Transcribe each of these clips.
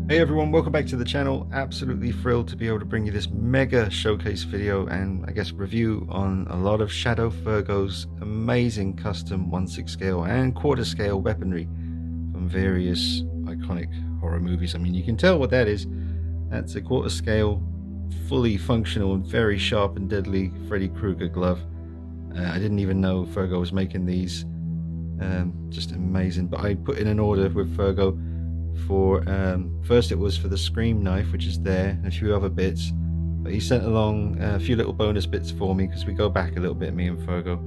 Hey everyone, welcome back to the channel. Absolutely thrilled to be able to bring you this mega showcase video and I guess review on a lot of Shadow Fergo's amazing custom 1/6 scale and quarter scale weaponry from various iconic horror movies. I mean, you can tell what that is. That's a quarter scale, fully functional and very sharp and deadly Freddy Krueger glove. I didn't even know Fergo was making these. Just amazing. But I put in an order with Fergo for first it was for the Scream knife, which is there, and a few other bits, but he sent along a few little bonus bits for me because we go back a little bit, me and Fergo.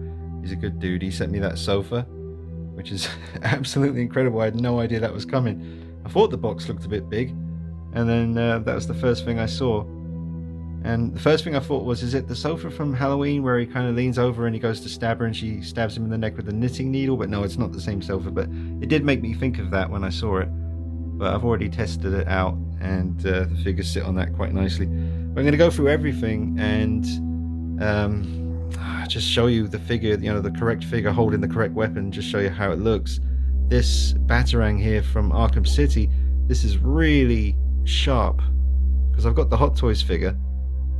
He's a good dude. He sent me that sofa, which is absolutely incredible. I had no idea that was coming. I thought the box looked a bit big, and then that was the first thing I saw, and the first thing I thought was, is it the sofa from Halloween where he kind of leans over and he goes to stab her and she stabs him in the neck with a knitting needle? But no, it's not the same sofa, but it did make me think of that when I saw it. But I've already tested it out and the figures sit on that quite nicely. But I'm going to go through everything and just show you the figure, you know, the correct figure holding the correct weapon, just show you how it looks. This batarang here from Arkham City, this is really sharp because I've got the Hot Toys figure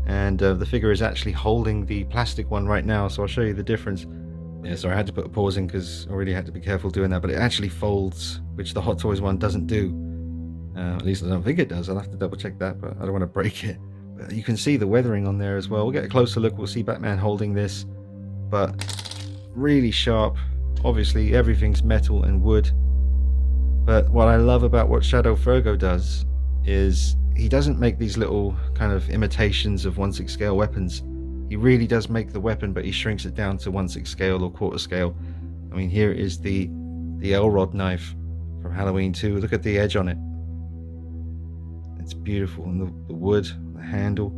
and the figure is actually holding the plastic one right now, so I'll show you the difference. Yeah, sorry, I had to put a pause in because I really had to be careful doing that, but it actually folds, which the Hot Toys one doesn't do. At least I don't think it does. I'll have to double check that, but I don't want to break it. But you can see the weathering on there as well. We'll get a closer look. We'll see Batman holding this, but really sharp. Obviously, everything's metal and wood. But what I love about what Shadow Fergo does is he doesn't make these little kind of imitations of 1/6 scale weapons. He really does make the weapon, but he shrinks it down to 1/6 scale or quarter scale. I mean, here is the Elrod knife from Halloween 2. Look at the edge on it. It's beautiful, and the wood, the handle.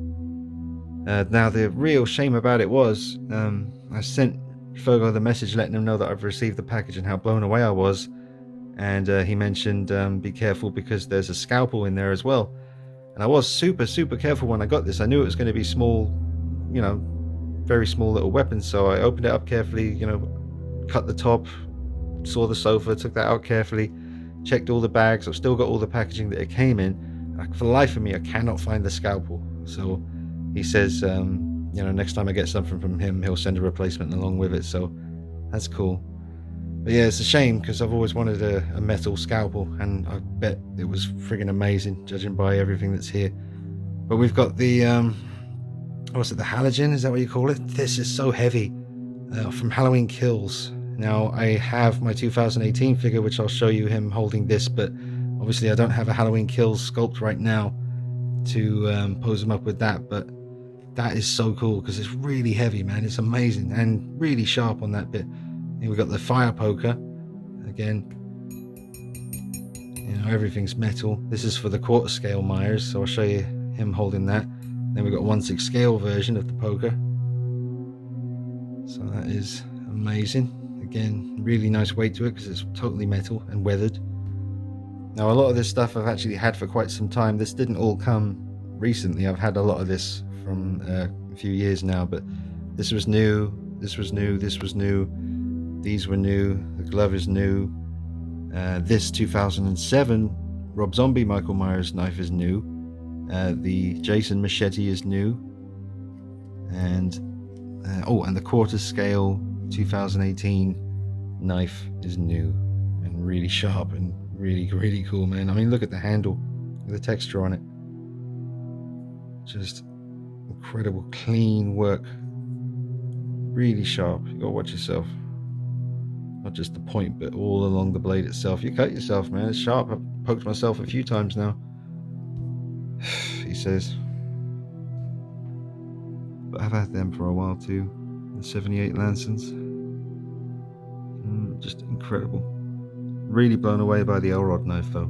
Now the real shame about it was I sent Fergo the message letting him know that I've received the package and how blown away I was, and he mentioned be careful because there's a scalpel in there as well. And I was super careful when I got this. I knew it was going to be small, you know, very small little weapon, so I opened it up carefully, you know, cut the top, saw the sofa, took that out carefully, checked all the bags. I've still got all the packaging that it came in. For the life of me, I cannot find the scalpel. So he says, you know, next time I get something from him, he'll send a replacement along with it. So that's cool. But yeah, it's a shame because I've always wanted a metal scalpel, and I bet it was friggin' amazing, judging by everything that's here. But we've got the what's it, the halogen? Is that what you call it? This is so heavy. From Halloween Kills. Now I have my 2018 figure, which I'll show you him holding this, but obviously I don't have a Halloween Kills sculpt right now to pose him up with that, but that is so cool because it's really heavy, man. It's amazing and really sharp on that bit. Here we got the fire poker. Again, you know, everything's metal. This is for the quarter scale Myers, so I'll show you him holding that. Then we've got a 1/6 scale version of the poker. So that is amazing. Again, really nice weight to it because it's totally metal and weathered. Now a lot of this stuff I've actually had for quite some time. This didn't all come recently. I've had a lot of this from a few years now, but this was new, this was new, this was new, these were new, the glove is new. This 2007 Rob Zombie Michael Myers knife is new. The Jason machete is new, and and the quarter scale 2018 knife is new and really sharp and really cool, man. I mean, look at the handle, the texture on it, just incredible clean work, really sharp. You gotta watch yourself, not just the point but all along the blade itself. You cut yourself, man. It's sharp. I've poked myself a few times now. He says, but I've had them for a while too. The 78 Lancers, just incredible. Really blown away by the Elrod knife though.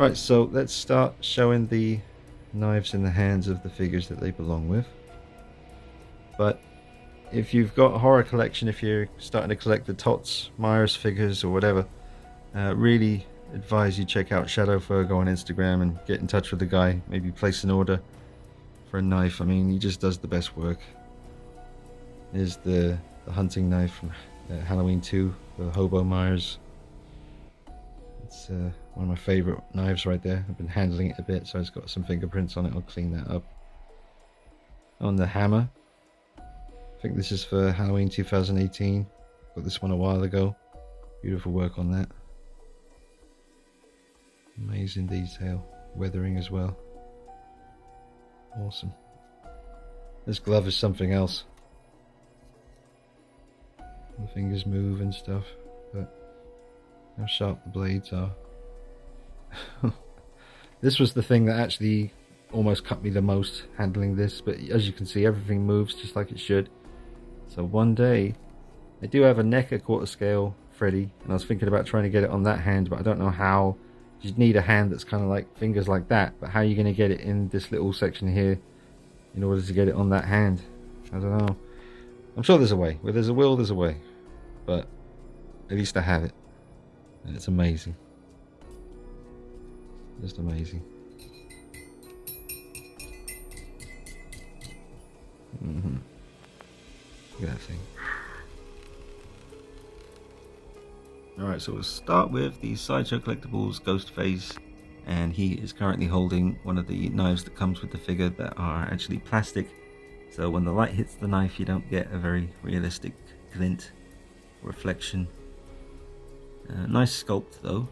Right, so let's start showing the knives in the hands of the figures that they belong with. But if you've got a horror collection, if you're starting to collect the Tots Myers figures or whatever, really advise you check out Shadow Fergo on Instagram and get in touch with the guy. Maybe place an order for a knife. I mean, he just does the best work. Here's the hunting knife from Halloween 2, the Hobo Myers. It's one of my favorite knives right there. I've been handling it a bit, so it's got some fingerprints on it. I'll clean that up. On the hammer, I think this is for Halloween 2018. Got this one a while ago. Beautiful work on that. Amazing detail. Weathering as well. Awesome. This glove is something else. The fingers move and stuff, but how sharp the blades are. This was the thing that actually almost cut me the most, handling this, but as you can see, everything moves just like it should. So one day, I do have a NECA quarter scale Freddy, and I was thinking about trying to get it on that hand, but I don't know how. You'd need a hand that's kind of like fingers like that, but how are you going to get it in this little section here in order to get it on that hand? I don't know. I'm sure there's a way. Where there's a will, there's a way. But at least I have it. And it's amazing. Just amazing. Look at that thing. Alright, so we'll start with the Sideshow Collectibles Ghostface, and he is currently holding one of the knives that comes with the figure that are actually plastic, so when the light hits the knife you don't get a very realistic glint reflection. Nice sculpt though,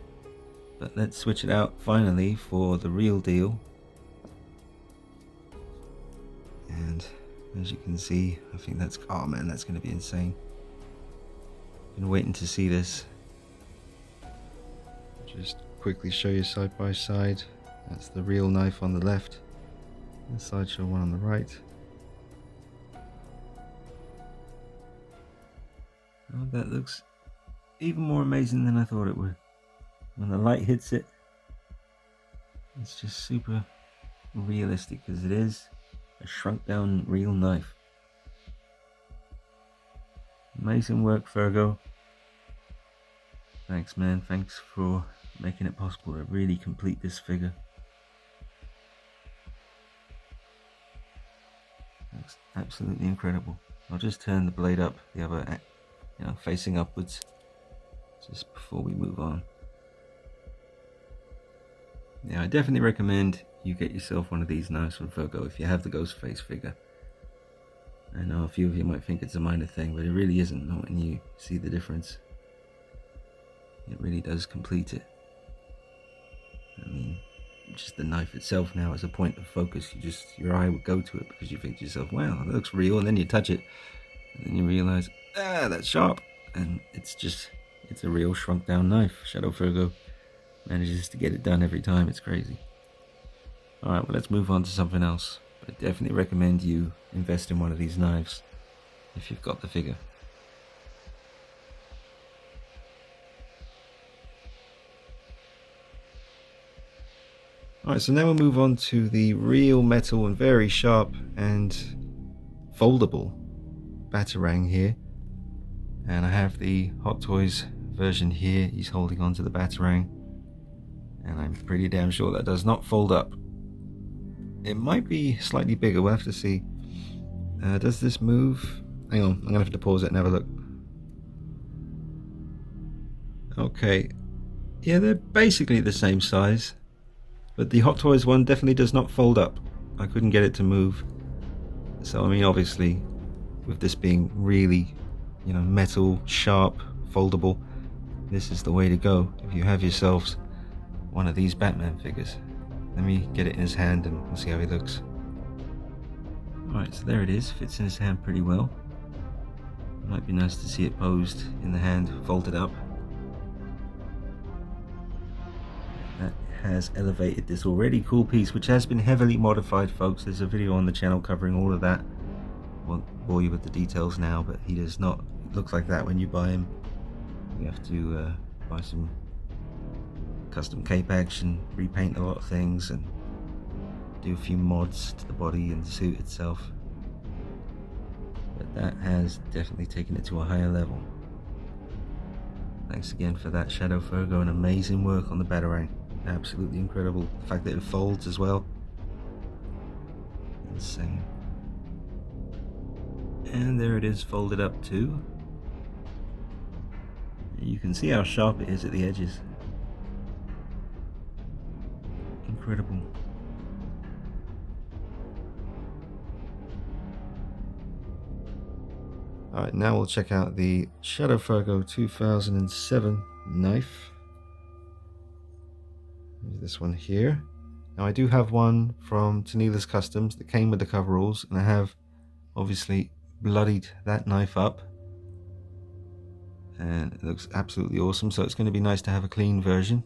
but let's switch it out finally for the real deal. And as you can see, I think that's, oh man, that's going to be insane. Been waiting to see this. Just quickly show you side by side. That's the real knife on the left, the Sideshow one on the right. Oh, that looks even more amazing than I thought it would. When the light hits it, it's just super realistic, because it is a shrunk down real knife. Amazing work, Fergo. Thanks, man. Thanks for making it possible to really complete this figure. That's absolutely incredible. I'll just turn the blade up, the other, facing upwards, just before we move on. Yeah, I definitely recommend you get yourself one of these knives from Fergo if you have the Ghostface figure. I know a few of you might think it's a minor thing, but it really isn't, not when you see the difference. It really does complete it. I mean, just the knife itself now as a point of focus, your eye would go to it because you think to yourself, wow, that looks real, and then you touch it, and then you realize, that's sharp, and it's a real shrunk down knife. Shadow Fergo manages to get it done every time. It's crazy. Alright, well, let's move on to something else. But I definitely recommend you invest in one of these knives if you've got the figure. Alright, so now we'll move on to the real metal and very sharp and foldable batarang here. And I have the Hot Toys version here. He's holding on to the batarang. And I'm pretty damn sure that does not fold up. It might be slightly bigger, we'll have to see. Does this move? Hang on, I'm going to have to pause it and have a look. Okay. Yeah, they're basically the same size. But the Hot Toys one definitely does not fold up. I couldn't get it to move. So, I mean, obviously, with this being really, metal, sharp, foldable, this is the way to go if you have yourselves one of these Batman figures. Let me get it in his hand and we'll see how he looks. Alright, so there it is. Fits in his hand pretty well. Might be nice to see it posed in the hand, folded up. That has elevated this already cool piece, which has been heavily modified, folks. There's a video on the channel covering all of that. Won't bore you with the details now, but he does not look like that when you buy him. You have to buy some custom cape action, repaint a lot of things, and do a few mods to the body and the suit itself. But that has definitely taken it to a higher level. Thanks again for that, Shadow Fergo, and amazing work on the batarang. Absolutely incredible. The fact that it folds as well. Insane. And there it is, folded up too. You can see how sharp it is at the edges. Incredible. Alright, now we'll check out the Shadow Fergo 2007 knife. This one here. Now I do have one from Tanila's Customs that came with the coveralls, and I have obviously bloodied that knife up. And it looks absolutely awesome, so it's going to be nice to have a clean version.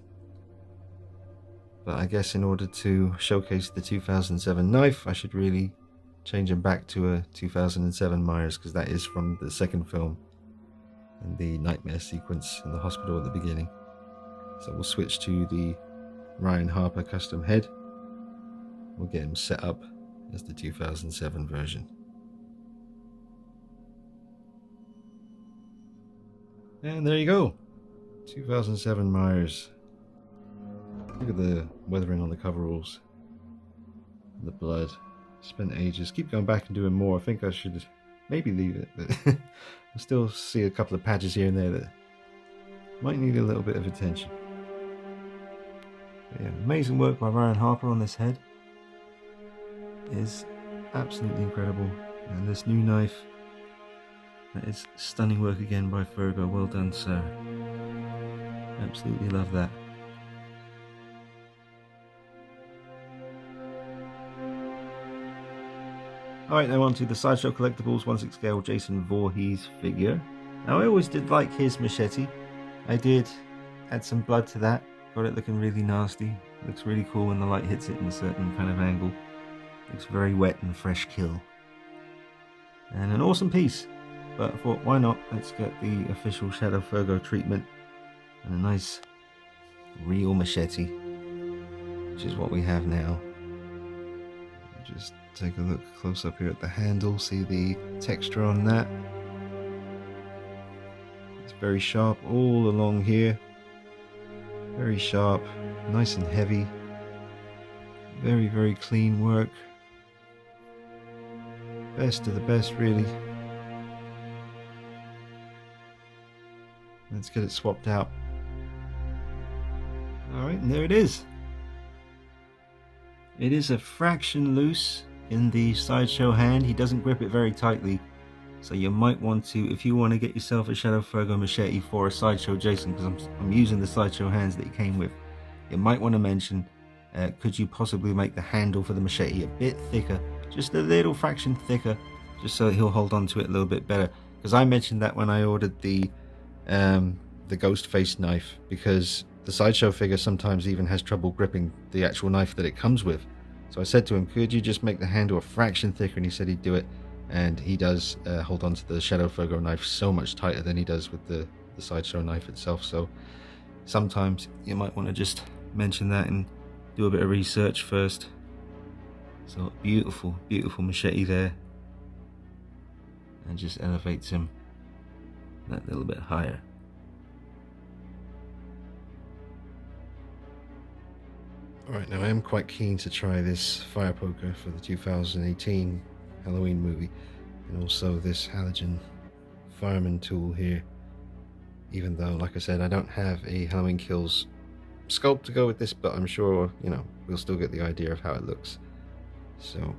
But I guess in order to showcase the 2007 knife, I should really change them back to a 2007 Myers, because that is from the second film and the nightmare sequence in the hospital at the beginning. So we'll switch to the Ryan Harper custom head. We'll get him set up as the 2007 version. And there you go, 2007 Myers. Look at the weathering on the coveralls, the blood. Spent ages. Keep going back and doing more. I think I should maybe leave it, but I still see a couple of patches here and there that might need a little bit of attention. But yeah, amazing work by Ryan Harper on this head. It is absolutely incredible. And this new knife, that is stunning work again by Fergo. Well done, sir. Absolutely love that. Alright, now on to the Sideshow Collectibles 1/6 scale Jason Voorhees figure. Now I always did like his machete. I did add some blood to that. Got it looking really nasty. Looks really cool when the light hits it in a certain kind of angle. Looks very wet and fresh kill. And an awesome piece. But I thought, why not? Let's get the official Shadow Fergo treatment. And a nice real machete, which is what we have now. Just take a look close up here at the handle, see the texture on that. It's very sharp all along here. Very sharp, nice and heavy. Very, very clean work. Best of the best, really. Let's get it swapped out. Alright, and there it is. It is a fraction loose in the Sideshow hand. He doesn't grip it very tightly, so you might want to, if you want to get yourself a Shadow Fergo machete for a Sideshow Jason, because I'm using the Sideshow hands that he came with, you might want to mention, could you possibly make the handle for the machete a bit thicker, just a little fraction thicker, just so he'll hold on to it a little bit better. Because I mentioned that when I ordered the Ghostface knife, because the Sideshow figure sometimes even has trouble gripping the actual knife that it comes with. So I said to him, could you just make the handle a fraction thicker? And he said he'd do it. And he does hold on to the Shadow Fergo knife so much tighter than he does with the Sideshow knife itself. So sometimes you might want to just mention that and do a bit of research first. So beautiful, beautiful machete there. And just elevates him that little bit higher. Alright, now I am quite keen to try this fire poker for the 2018 Halloween movie, and also this halogen fireman tool here, even though, like I said, I don't have a Halloween Kills sculpt to go with this, but I'm sure, you know, we'll still get the idea of how it looks. So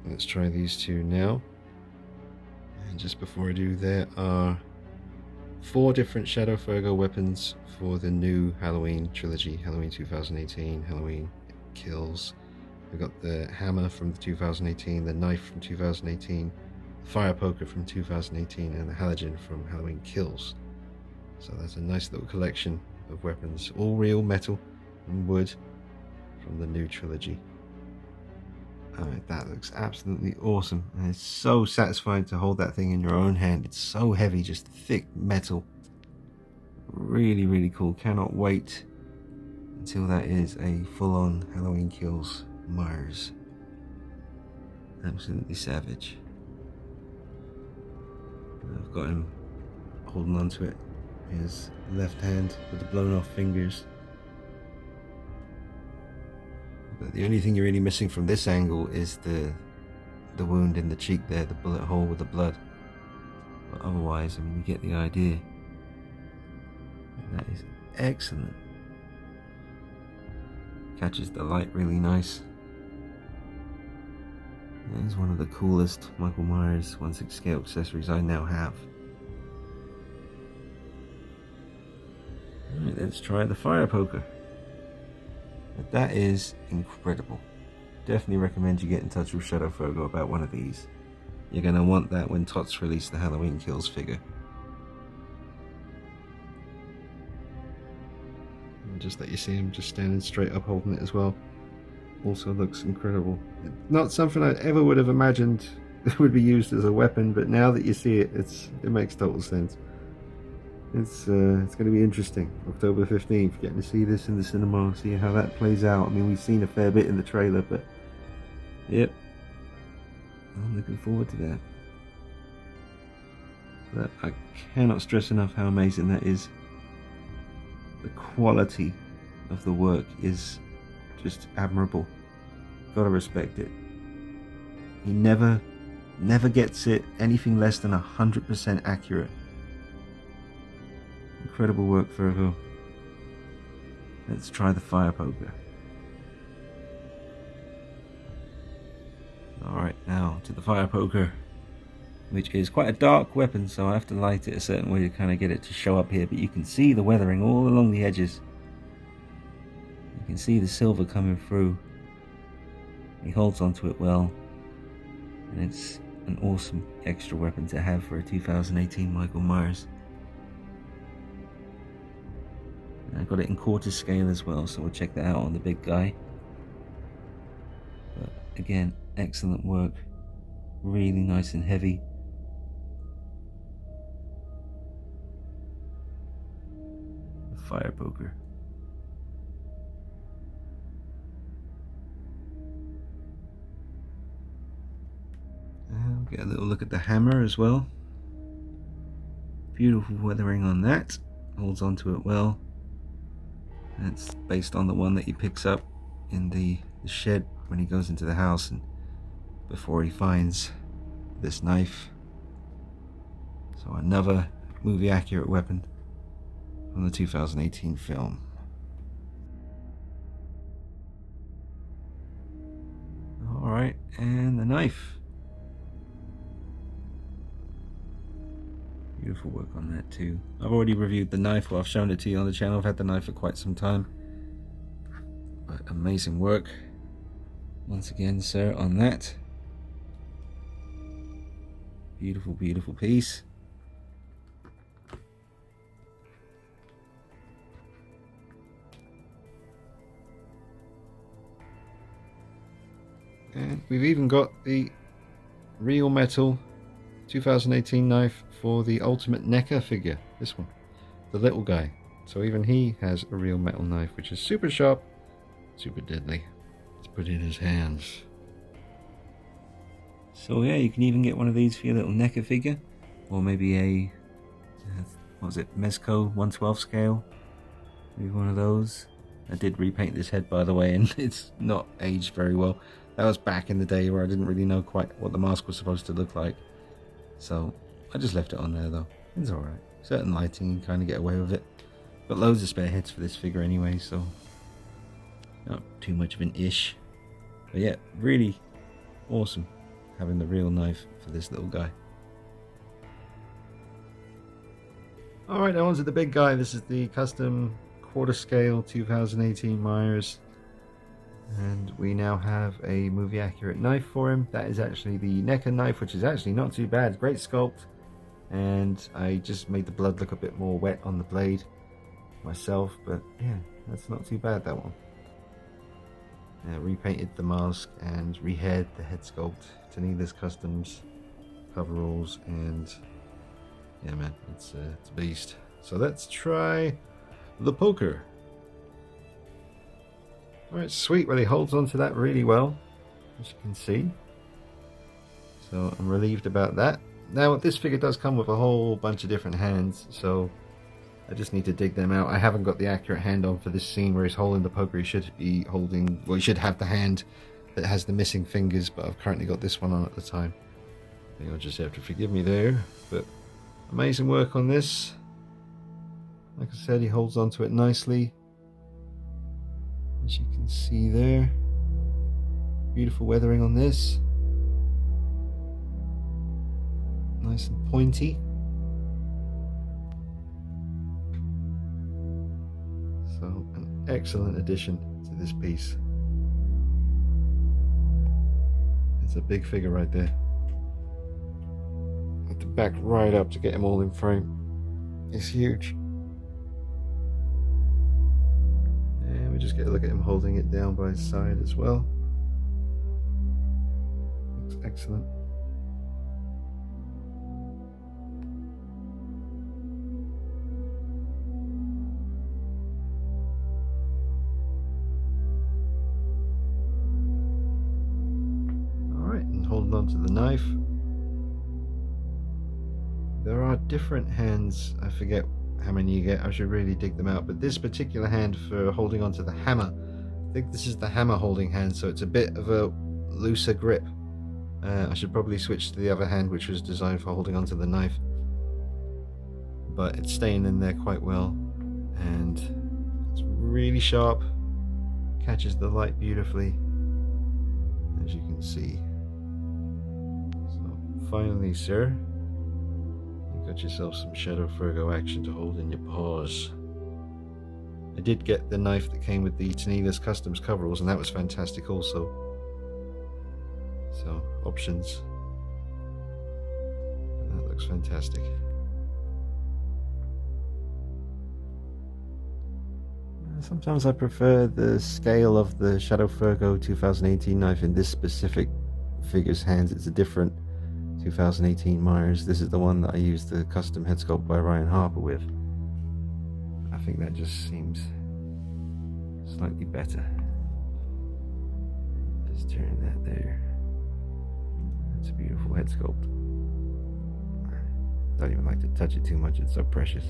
let's try these two now. And just before I do, there are 4 different Shadow Fergo weapons for the new Halloween trilogy, Halloween 2018, Halloween Kills. We've got the hammer from the 2018, the knife from 2018, the fire poker from 2018, and the halogen from Halloween Kills. So that's a nice little collection of weapons, all real metal and wood from the new trilogy. Alright, that looks absolutely awesome, and it's so satisfying to hold that thing in your own hand. It's so heavy, just thick metal. Really, really cool. Cannot wait until that is a full-on Halloween Kills Myers. Absolutely savage. I've got him holding on to it, his left hand with the blown off fingers. But the only thing you're really missing from this angle is the wound in the cheek there, the bullet hole with the blood. But otherwise, I mean, you get the idea. And that is excellent. Catches the light really nice. That is one of the coolest Michael Myers 1/6 scale accessories I now have. Alright, let's try the fire poker. But that is incredible. Definitely recommend you get in touch with Shadow Fergo about one of these. You're going to want that when Tots release the Halloween Kills figure. And just that you see him just standing straight up holding it as well. Also looks incredible. Not something I ever would have imagined would be used as a weapon, but now that you see it, it makes total sense. It's going to be interesting. October 15th, getting to see this in the cinema, see how that plays out. I mean, we've seen a fair bit in the trailer, but yep, I'm looking forward to that. But I cannot stress enough how amazing that is. The quality of the work is just admirable. Gotta respect it. He never gets it anything less than 100% accurate. Incredible work, Fergo. Let's try the fire poker. Alright, now to the fire poker, which is quite a dark weapon, so I have to light it a certain way to kind of get it to show up here, but you can see the weathering all along the edges. You can see the silver coming through. He holds onto it well, and it's an awesome extra weapon to have for a 2018 Michael Myers. And I got it in quarter scale as well, so we'll check that out on the big guy. But again, excellent work, really nice and heavy. The fire poker. And get a little look at the hammer as well. Beautiful weathering on that, holds onto it well. And it's based on the one that he picks up in the shed when he goes into the house and before he finds this knife. So another movie accurate weapon from the 2018 film. Alright, and the knife. Beautiful work on that too. I've already reviewed the knife, well, I've shown it to you on the channel. I've had the knife for quite some time. But amazing work once again, sir, on that. Beautiful, beautiful piece. And we've even got the real metal 2018 knife for the Ultimate NECA figure, this one, the little guy. So even he has a real metal knife, which is super sharp, super deadly. Let's put it in his hands. So yeah, you can even get one of these for your little NECA figure, or maybe a, what was it, Mezco 1/12 scale, maybe one of those. I did repaint this head, by the way, and it's not aged very well. That was back in the day where I didn't really know quite what the mask was supposed to look like. So I just left it on there though. It's alright. Certain lighting, you can kind of get away with it. Got loads of spare heads for this figure anyway, so not too much of an ish. But yeah, really awesome having the real knife for this little guy. Alright, now on to the big guy. This is the custom quarter scale 2018 Myers. And we now have a movie accurate knife for him. That is actually the NECA knife, which is actually not too bad. Great sculpt. And I just made the blood look a bit more wet on the blade myself. But yeah, that's not too bad, that one. Repainted the mask and rehaired the head sculpt to Needless Customs coveralls. And yeah, man, it's a beast. So let's try the poker. Alright, sweet. Well, he holds on to that really well, as you can see. So I'm relieved about that. Now, this figure does come with a whole bunch of different hands, so I just need to dig them out. I haven't got the accurate hand on for this scene where he's holding the poker. He should be holding, well, he should have the hand that has the missing fingers, but I've currently got this one on at the time. I think you'll just have to forgive me there, but amazing work on this. Like I said, he holds onto it nicely, as you can see there. Beautiful weathering on this. Nice and pointy. So, an excellent addition to this piece. It's a big figure right there. I have to back right up to get him all in frame. It's huge. And we just get a look at him holding it down by his side as well. Looks excellent. Holding on to the knife. There are different hands. I forget how many you get. I should really dig them out. But this particular hand for holding onto the hammer, I think this is the hammer holding hand, so it's a bit of a looser grip. I should probably switch to the other hand, which was designed for holding onto the knife. But it's staying in there quite well, and it's really sharp. Catches the light beautifully, as you can see. Finally, sir, you got yourself some Shadow Fergo action to hold in your paws. I did get the knife that came with the Tanila's Customs coveralls, and that was fantastic also. So, options. That looks fantastic. Sometimes I prefer the scale of the Shadow Fergo 2018 knife in this specific figure's hands. It's a different 2018 Myers. This is the one that I used the custom head sculpt by Ryan Harper with. I think that just seems slightly better. Just turn that there. That's a beautiful head sculpt. Don't even like to touch it too much, it's so precious.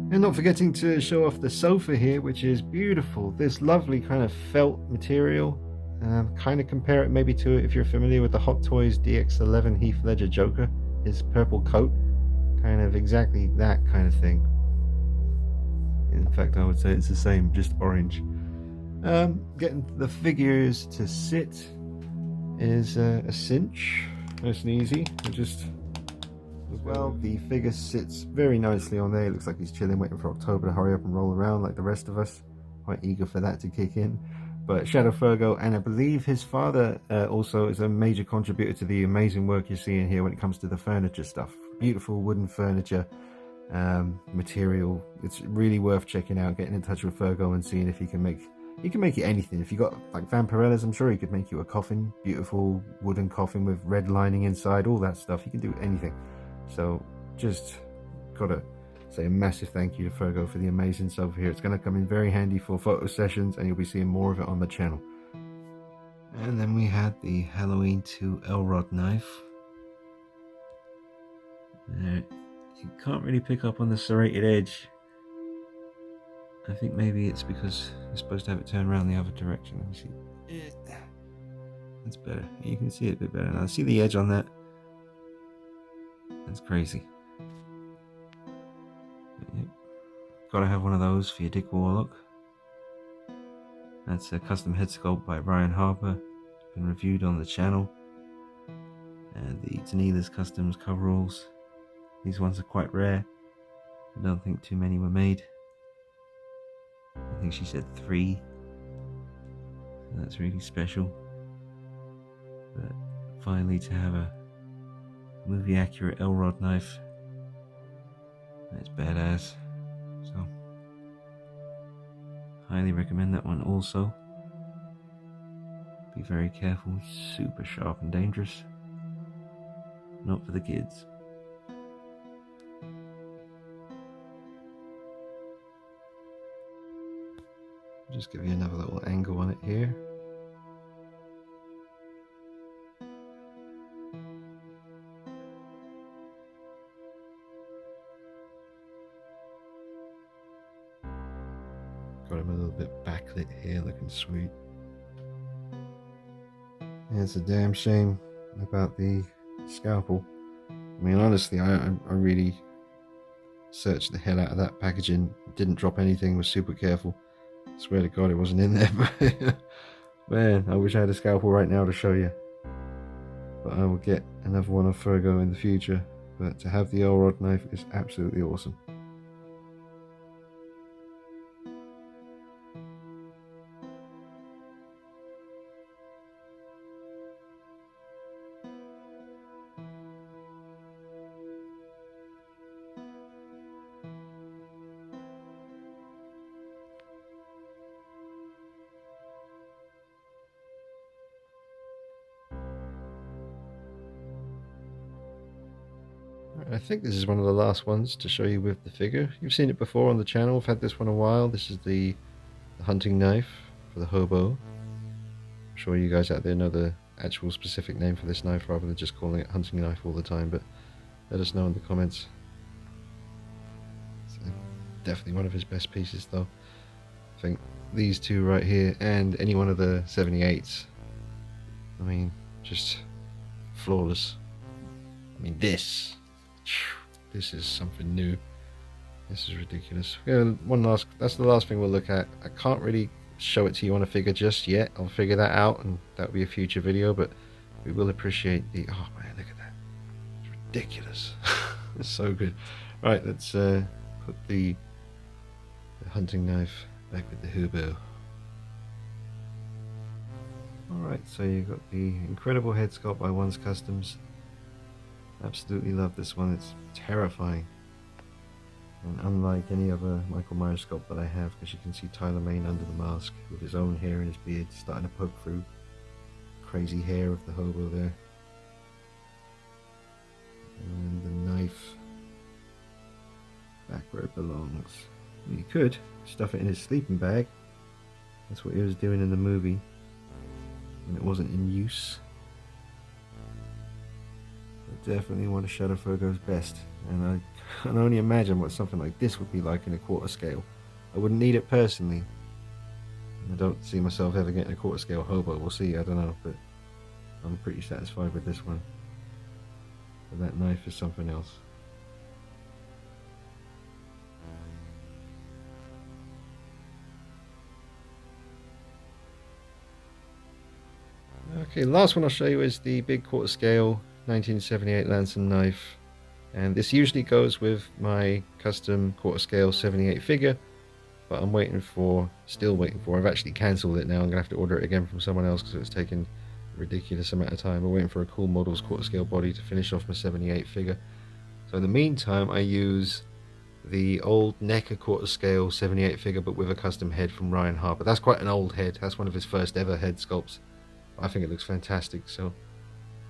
And not forgetting to show off the sofa here, which is beautiful. This lovely kind of felt material. Kind of compare it maybe to, if you're familiar with the Hot Toys DX11 Heath Ledger Joker, his purple coat. Kind of exactly that kind of thing. In fact, I would say it's the same, just orange. Getting the figures to sit is a cinch. Nice and easy. Well, the figure sits very nicely on there. It looks like he's chilling, waiting for October to hurry up and roll around like the rest of us. Quite eager for that to kick in. But Shadow Fergo, and I believe his father also is a major contributor to the amazing work you're seeing here when it comes to the furniture stuff. Beautiful wooden furniture material. It's really worth checking out, getting in touch with Fergo and seeing if he can make it anything. If you got like Vampirellas, I'm sure he could make you a coffin, beautiful wooden coffin with red lining inside, all that stuff. He can do anything. So just gotta say a massive thank you to Fergo for the amazing sofa here. It's going to come in very handy for photo sessions, and you'll be seeing more of it on the channel. And then we had the Halloween 2 Elrod knife. There, you can't really pick up on the serrated edge. I think maybe it's because you're supposed to have it turn around the other direction. Let me see. That's better. You can see it a bit better now. See the edge on that? That's crazy. Yep. Gotta have one of those for your Dick Warlock. That's a custom head sculpt by Ryan Harper. It's been reviewed on the channel. And the Tanila's Customs coveralls. These ones are quite rare. I don't think too many were made. I think she said 3. So that's really special. But finally to have a movie accurate Elrod knife. That's badass. So, highly recommend that one also. Be very careful, it's super sharp and dangerous. Not for the kids. Just give you another little angle on it here. Got him a little bit backlit here, looking sweet. Yeah, it's a damn shame about the scalpel. I mean, honestly, I really searched the hell out of that packaging. Didn't drop anything, was super careful. Swear to God it wasn't in there. But man, I wish I had a scalpel right now to show you. But I will get another one of Fergo in the future. But to have the Elrod knife is absolutely awesome. I think this is one of the last ones to show you with the figure. You've seen it before on the channel. I've had this one a while. This is the hunting knife for the hobo. I'm sure you guys out there know the actual specific name for this knife rather than just calling it hunting knife all the time, but let us know in the comments. It's definitely one of his best pieces though. I think these two right here and any one of the 78s, I mean, just flawless. I mean, this is something new. This is ridiculous. Yeah, that's the last thing we'll look at. I can't really show it to you on a figure just yet. I'll figure that out and that'll be a future video, but we will appreciate the, oh man, look at that. It's ridiculous. It's so good. Right, let's put the hunting knife back with the hobo. Alright, so you've got the incredible head sculpt by One's Customs. Absolutely love this one. It's terrifying. And unlike any other Michael Myers sculpt that I have, because you can see Tyler Mane under the mask with his own hair and his beard starting to poke through. Crazy hair of the hobo there. And the knife back where it belongs. You could stuff it in his sleeping bag. That's what he was doing in the movie when it wasn't in use. Definitely one of Shadow Fergo's best, and I can only imagine what something like this would be like in a quarter scale. I wouldn't need it personally. I don't see myself ever getting a quarter scale hobo. We'll see, I don't know, but I'm pretty satisfied with this one. But that knife is something else. Okay, last one I'll show you is the big quarter scale 1978 Lanson knife, and this usually goes with my custom quarter scale 78 figure, but I'm still waiting for, I've actually cancelled it now. I'm gonna have to order it again from someone else because it's taken a ridiculous amount of time. We're waiting for a Cool Models quarter scale body to finish off my 78 figure. So in the meantime, I use the old NECA quarter scale 78 figure but with a custom head from Ryan Harper. That's quite an old head. That's one of his first ever head sculpts. I think it looks fantastic, so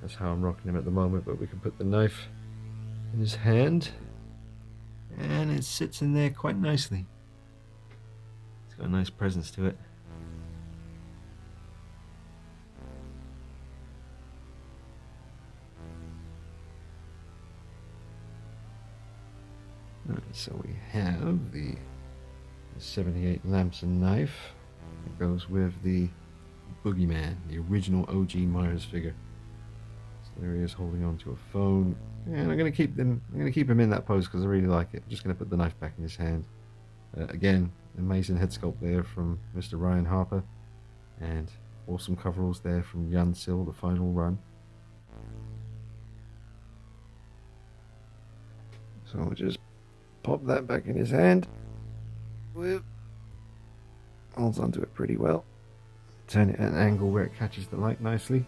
that's how I'm rocking him at the moment. But we can put the knife in his hand and it sits in there quite nicely. It's got a nice presence to it. Right, so we have the 78 Lamson knife. It goes with the Boogeyman, the original OG Myers figure. So there he is holding on to a phone, and I'm gonna keep him in that pose because I really like it. I'm just gonna put the knife back in his hand. Again, amazing head sculpt there from Mr. Ryan Harper, and awesome coveralls there from Jan Sill, the final run. So I'll just pop that back in his hand. Holds onto it pretty well. Turn it at an angle where it catches the light nicely.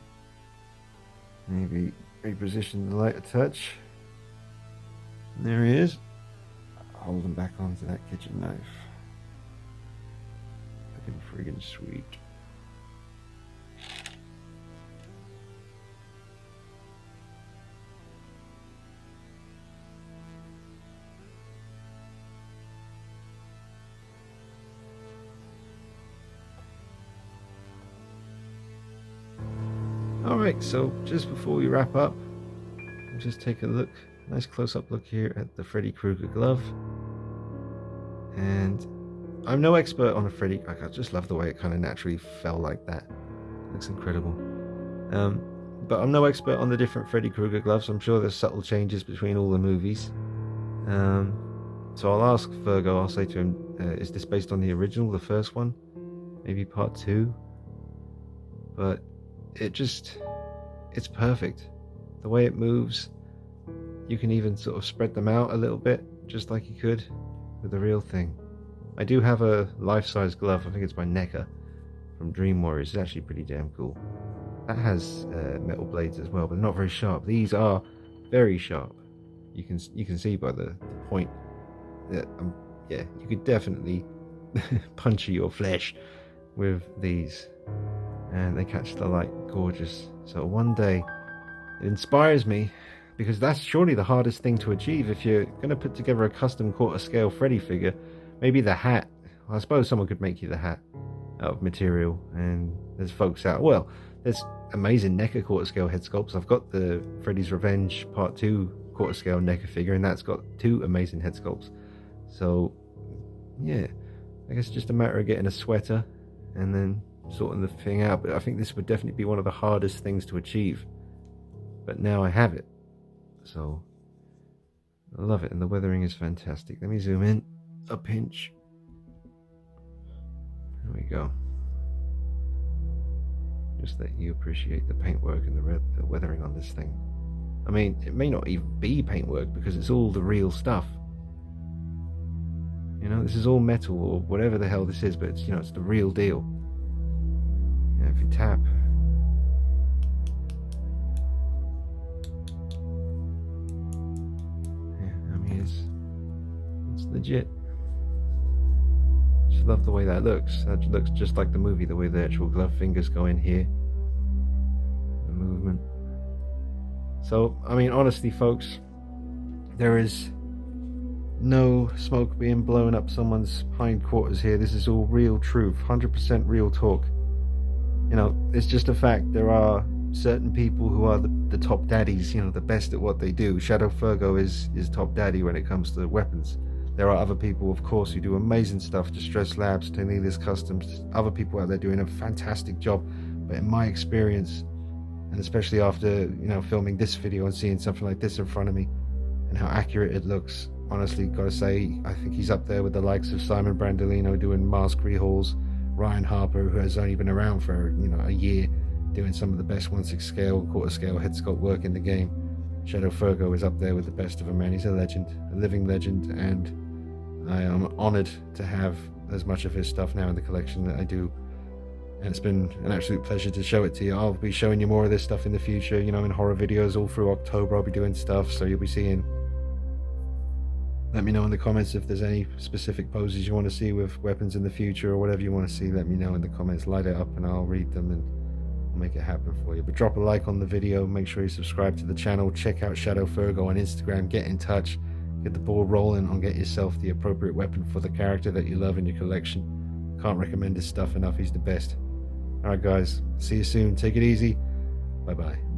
Maybe Reposition the light a touch. And there he is. Hold him back onto that kitchen knife. Looking friggin' sweet. Alright, so just before we wrap up, we'll just take a look, nice close-up look here at the Freddy Krueger glove. And I'm no expert on a Freddy, I just love the way it kind of naturally fell like that. Looks incredible. But I'm no expert on the different Freddy Krueger gloves. I'm sure there's subtle changes between all the movies. So I'll ask Fergo, I'll say to him, is this based on the original, the first one? Maybe part 2? But it's perfect. The way it moves, you can even sort of spread them out a little bit, just like you could with the real thing. I do have a life-size glove, I think it's by NECA from Dream Warriors. It's actually pretty damn cool. That has metal blades as well, but not very sharp. These are very sharp. You can see by the point that yeah, you could definitely puncture your flesh with these, and they catch the light gorgeous. So one day, it inspires me, because that's surely the hardest thing to achieve. If you're going to put together a custom quarter scale Freddy figure, maybe the hat, I suppose someone could make you the hat out of material, and there's folks out, well, there's amazing NECA quarter scale head sculpts. I've got the Freddy's Revenge Part 2 quarter scale NECA figure, and that's got 2 amazing head sculpts. So yeah, I guess it's just a matter of getting a sweater and then sorting the thing out. But I think this would definitely be one of the hardest things to achieve, but now I have it, so I love it. And the weathering is fantastic. Let me zoom in a pinch. There we go. Just let you appreciate the paintwork and the weathering on this thing. I mean, it may not even be paintwork because it's all the real stuff. You know, this is all metal or whatever the hell this is, but it's, you know, it's the real deal. Yeah, if you tap, yeah, I mean, it's legit. Just love the way that looks. That looks just like the movie, the way the actual glove fingers go in here, the movement. So, I mean, honestly, folks, there is no smoke being blown up someone's hindquarters here. This is all real truth, 100% real talk. You know, it's just a fact. There are certain people who are the top daddies, you know, the best at what they do. Shadow Fergo is top daddy when it comes to weapons. There are other people, of course, who do amazing stuff. Distress Labs, Tenelius Customs, other people out there doing a fantastic job. But in my experience, and especially after, you know, filming this video and seeing something like this in front of me and how accurate it looks, honestly, gotta say, I think he's up there with the likes of Simon Brandolino doing mask rehauls, Ryan Harper, who has only been around for, you know, a year, doing some of the best 1/6 scale, quarter scale head sculpt work in the game. Shadow Fergo is up there with the best of them, man. He's a legend, a living legend, and I am honored to have as much of his stuff now in the collection that I do. And it's been an absolute pleasure to show it to you. I'll be showing you more of this stuff in the future, you know, in horror videos all through October. I'll be doing stuff, so you'll be seeing. Let me know in the comments if there's any specific poses you want to see with weapons in the future, or whatever you want to see. Let me know in the comments. Light it up and I'll read them and I'll make it happen for you. But drop a like on the video, make sure you subscribe to the channel, check out Shadow Fergo on Instagram, get in touch, get the ball rolling on get yourself the appropriate weapon for the character that you love in your collection. Can't recommend his stuff enough. He's the best. Alright guys, see you soon. Take it easy. Bye bye.